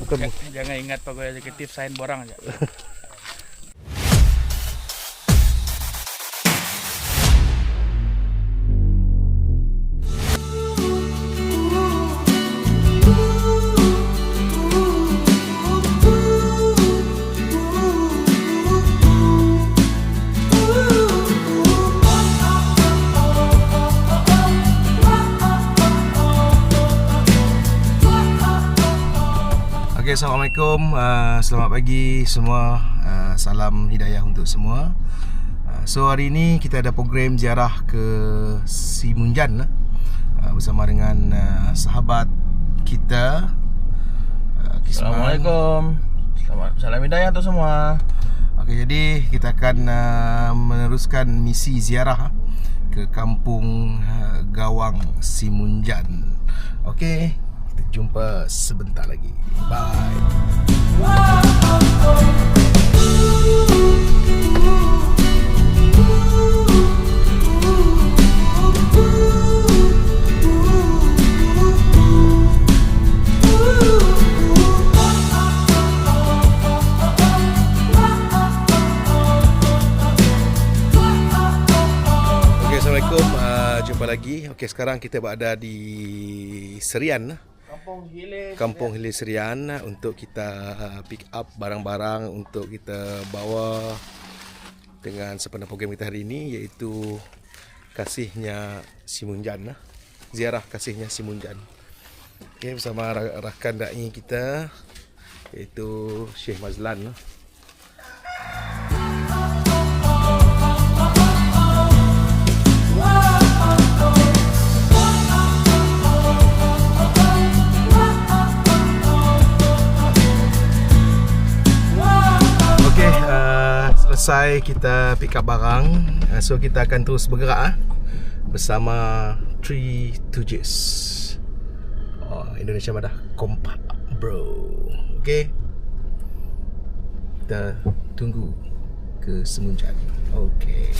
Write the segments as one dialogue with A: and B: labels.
A: ketemu.
B: Jangan ingat pegawai eksekutif sign borang aja.
A: Okay, Assalamualaikum, selamat pagi semua, salam hidayah untuk semua. So hari ini kita ada program ziarah ke Simunjan bersama dengan sahabat kita
C: Assalamualaikum, salam hidayah untuk semua.
A: Okay, jadi kita akan meneruskan misi ziarah ke kampung Gawang Simunjan. Okay, kita jumpa sebentar lagi. Bye. Assalamualaikum, jumpa lagi. Okey, sekarang kita berada di Serian, Kampung Hilir Serian, untuk kita pick up barang-barang untuk kita bawa dengan sempena program kita hari ini, iaitu Kasihnya Simunjan, ziarah Kasihnya Simunjan. Okey, bersama rakan dai kita iaitu Syekh Mazlan. Selesai kita pick up barang, so kita akan terus bergerak bersama Three Stooges. Indonesia Madah kompak bro. Okay, kita tunggu ke Simunjan. Okay.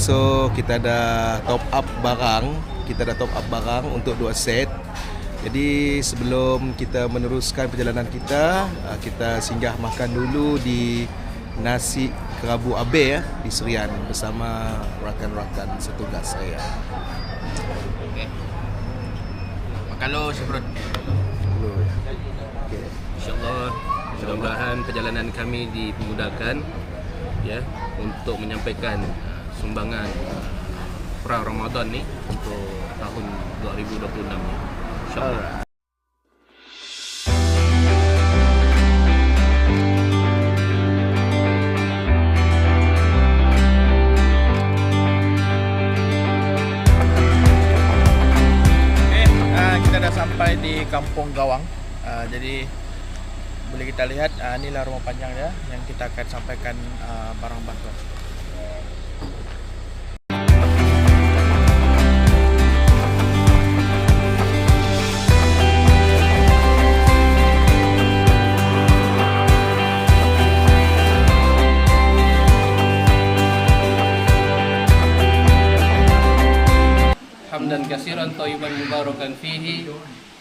A: So kita dah top up barang. Kita dah top up barang untuk 2 set. Jadi sebelum kita meneruskan perjalanan kita, kita singgah makan dulu di Nasi Kerabu Abe di Serian bersama rakan-rakan setugas saya.
C: Okay. Makan lo, Syafrud.
A: Okay.
D: InsyaAllah, mudah-mudahan perjalanan kami dimudahkan ya untuk menyampaikan sumbangan perang Ramadan ni untuk tahun 2026 ni. InsyaAllah.
B: Kita dah sampai di Kampung Gawang. Jadi boleh kita lihat, inilah rumah panjang dia yang kita akan sampaikan barang bantuan.
D: Hamdan katsiran thayyiban mubarakan fihi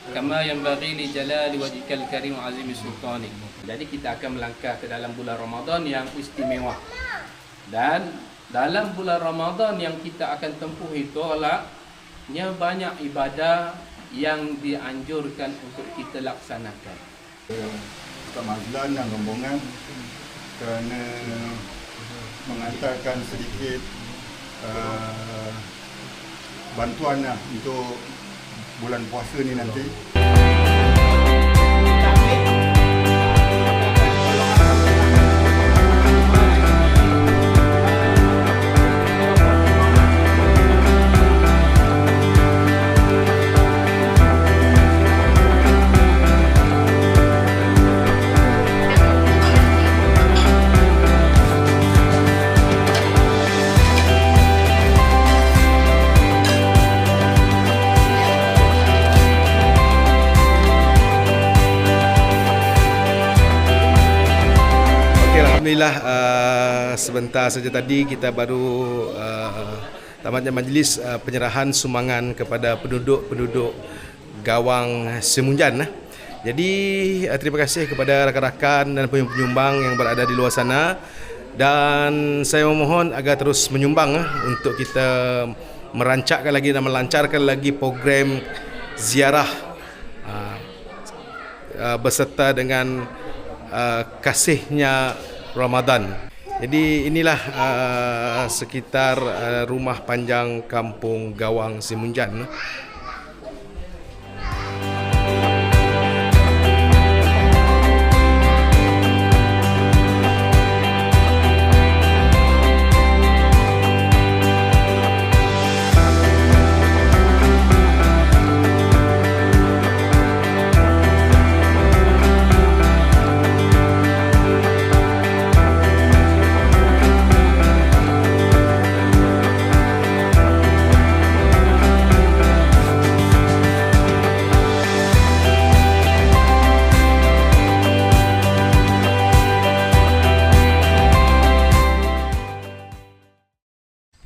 D: kama yanbaghi li jalali wajhikal karim wa azimi sultanik. Jadi kita akan melangkah ke dalam bulan Ramadan yang istimewa. Dan dalam bulan Ramadan yang kita akan tempuh itu adalah banyak ibadah yang dianjurkan untuk kita laksanakan.
E: Ustaz Mazlan dan rombongan kerana mengantarkan sedikit bantuan untuk bulan puasa ni nanti.
A: Alhamdulillah, sebentar saja tadi kita baru tamatnya majlis penyerahan sumbangan kepada penduduk Gawang Semunjan. Jadi terima kasih kepada rakan-rakan dan penyumbang yang berada di luar sana, dan saya memohon agar terus menyumbang untuk kita merancangkan lagi dan melancarkan lagi program ziarah beserta dengan kasihnya Ramadan. Jadi inilah sekitar rumah panjang Kampung Gawang Semunjan.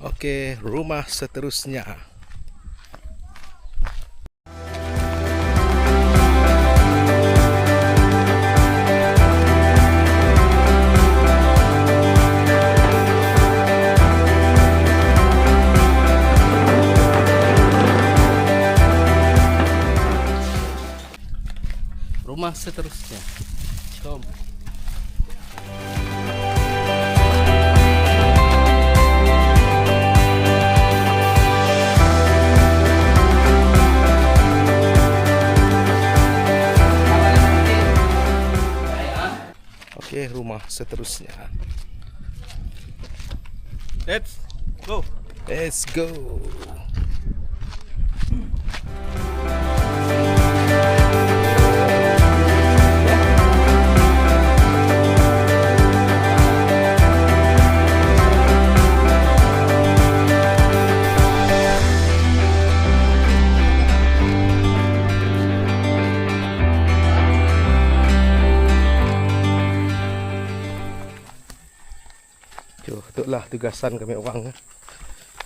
A: Okey, rumah seterusnya.
D: Rumah seterusnya. Jom. Okey, rumah seterusnya.
B: Let's go.
A: Let's go. Itulah tugasan kami orang.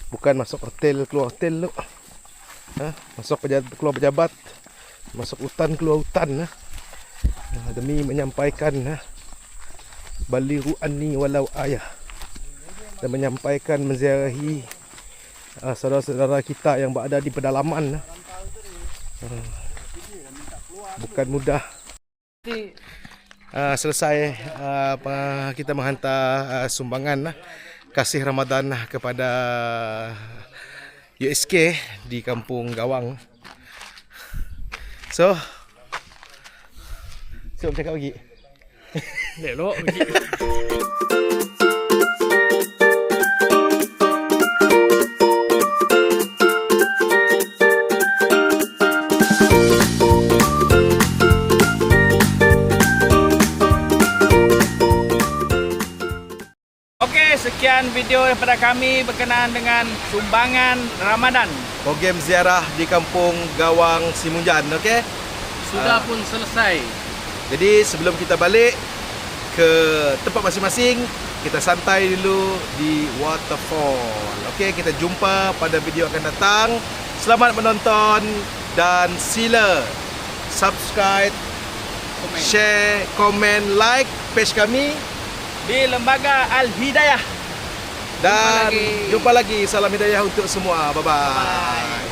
A: Bukan masuk hotel, keluar hotel. Masuk keluar pejabat, masuk hutan, keluar hutan. Demi menyampaikan baliru anni walau ayah, dan menyampaikan menziarahi saudara-saudara kita yang berada di pedalaman. Bukan mudah. Selesai kita menghantar sumbangan kasih Ramadan kepada USK di Kampung Gawang. So cakap lagi.
B: Elok. Sekian video daripada kami berkenaan dengan sumbangan Ramadan.
A: Program ziarah di Kampung Gawang Semunjan, okey?
D: Sudah pun selesai.
A: Jadi sebelum kita balik ke tempat masing-masing, kita santai dulu di waterfall. Okey, kita jumpa pada video akan datang. Selamat menonton dan sila subscribe, share, komen, like page kami
B: Di Lembaga Al-Hidayah.
A: Dan jumpa lagi. Salam hidayah untuk semua. Bye-bye.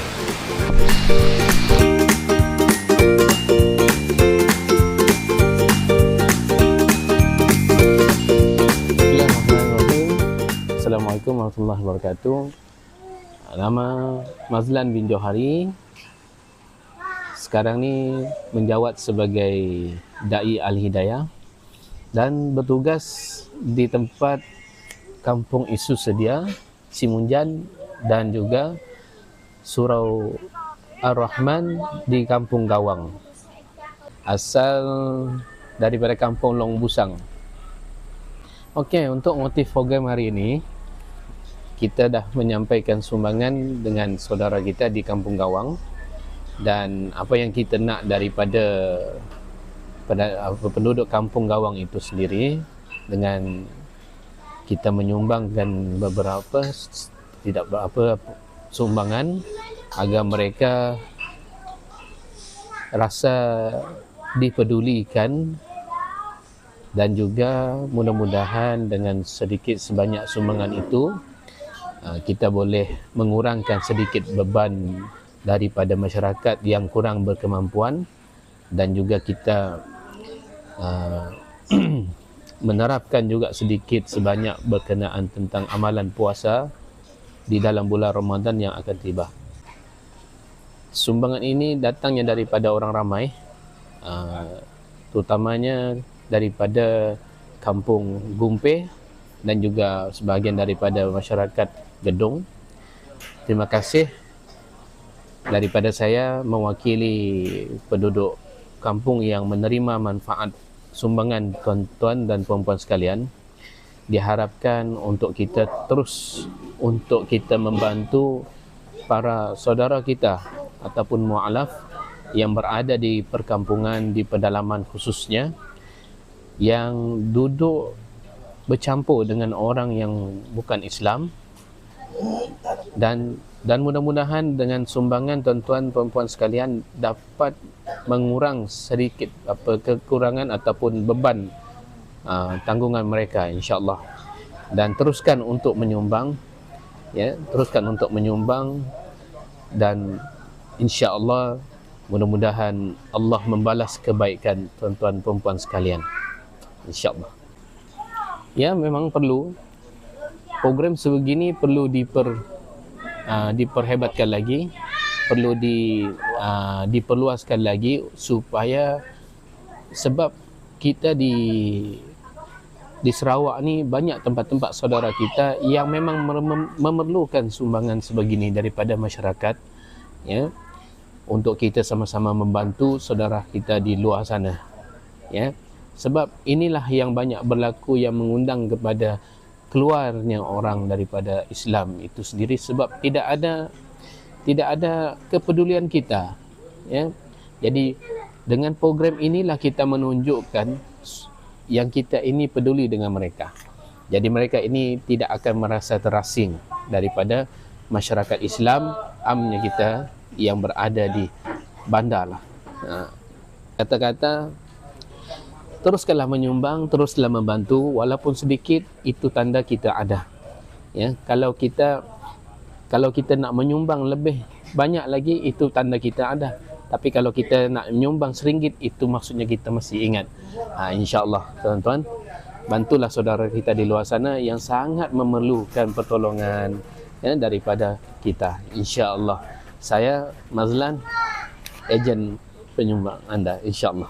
D: Assalamualaikum warahmatullahi wabarakatuh. Nama Mazlan bin Johari. Sekarang ni menjawat sebagai Dai Al-Hidayah dan bertugas di tempat Kampung Isu Sedia, Semunjan, dan juga Surau Ar-Rahman di Kampung Gawang. Asal daripada Kampung Long Busang. Okey, untuk motif program hari ini, kita dah menyampaikan sumbangan dengan saudara kita di Kampung Gawang, dan apa yang kita nak daripada penduduk Kampung Gawang itu sendiri dengan
F: kita menyumbangkan beberapa tidak berapa sumbangan agar mereka rasa dipedulikan, dan juga mudah-mudahan dengan sedikit sebanyak sumbangan itu kita boleh mengurangkan sedikit beban daripada masyarakat yang kurang berkemampuan, dan juga kita menerapkan juga sedikit sebanyak berkenaan tentang amalan puasa di dalam bulan Ramadan yang akan tiba. Sumbangan ini datangnya daripada orang ramai, terutamanya daripada kampung Gumpeh dan juga sebahagian daripada masyarakat Gedong. Terima kasih daripada saya mewakili penduduk kampung yang menerima manfaat sumbangan tuan-tuan dan puan-puan sekalian. Diharapkan untuk kita terus untuk kita membantu para saudara kita ataupun mu'alaf yang berada di perkampungan, di pedalaman khususnya, yang duduk bercampur dengan orang yang bukan Islam, dan mudah-mudahan dengan sumbangan tuan-tuan perempuan sekalian dapat mengurang sedikit kekurangan ataupun beban tanggungan mereka, insya-Allah. Dan teruskan untuk menyumbang, ya, teruskan untuk menyumbang, dan insya-Allah mudah-mudahan Allah membalas kebaikan tuan-tuan perempuan sekalian, insya-Allah. Ya, memang perlu program sebegini, perlu diperhebatkan lagi, perlu diperluaskan lagi, supaya sebab kita di Sarawak ni banyak tempat-tempat saudara kita yang memang memerlukan sumbangan sebegini daripada masyarakat, ya, untuk kita sama-sama membantu saudara kita di luar sana, ya. Sebab inilah yang banyak berlaku yang mengundang kepada keluarnya orang daripada Islam itu sendiri, sebab tidak ada kepedulian kita, ya. Jadi dengan program inilah kita menunjukkan yang kita ini peduli dengan mereka. Jadi mereka ini tidak akan merasa terasing daripada masyarakat Islam amnya kita yang berada di bandar lah. Kata-kata, teruskanlah menyumbang, teruslah membantu walaupun sedikit, itu tanda kita ada. Ya, kalau kita nak menyumbang lebih banyak lagi, itu tanda kita ada. Tapi kalau kita nak menyumbang RM1, itu maksudnya kita masih ingat. InsyaAllah tuan-tuan, bantulah saudara kita di luar sana yang sangat memerlukan pertolongan, ya, daripada kita. InsyaAllah. Saya Mazlan, ejen penyumbang anda, insyaAllah.